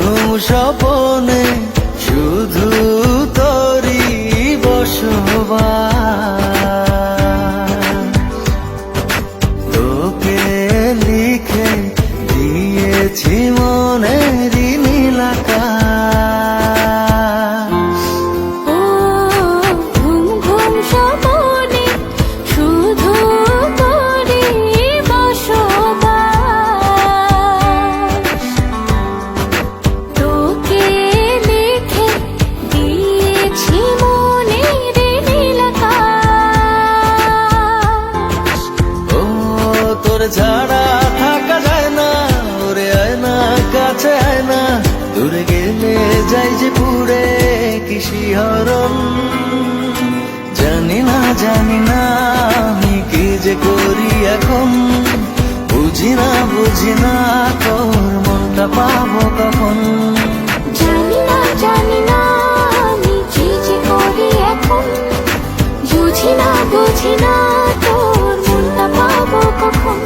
ঘুম স্বপনে শুধু তোরই বসবাস, তোকে লিখে দিয়েছি মনেরই নীল আকাশ। ও ঘুম ঘুম স্বপনে শুধু তোরই বসবাস, তোকে লিখে দিয়েছি মনের নীল আকাশ। ও তোর ছাড়া থাকা যায় না, ওরে আয় না কাছে আয় না, দূরে গেলে যাই যে পুরে কি শিহরণ। জানি না আমি কি যে করি এখন, বুঝি না তোর মনটা পাবো কখন। জানি না আমি কি যে করি এখন, বুঝি না তোর মনটা পাবো কখন।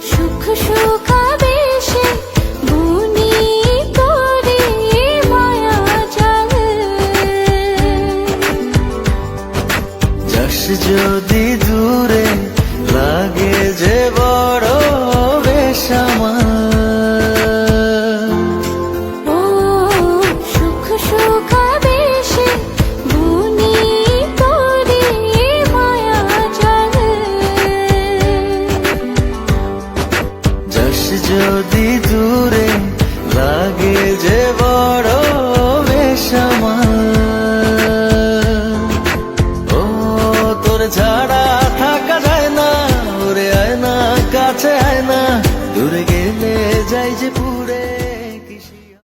সুখ সুখ আবেশে বুনি তোরে মায়া জাল, যাস যদি দূরে লাগে যে বড় বেসামাল। ও সুখ সুখ আবেশে বুনি তোরে মায়া জাল, যাস যদি দূরে লাগে যে বড় বেসামাল। ও তোর ছাড়া থাকা যায় না, ওরে আয় না কাছে আয় না, দূরে গেলে যাই যে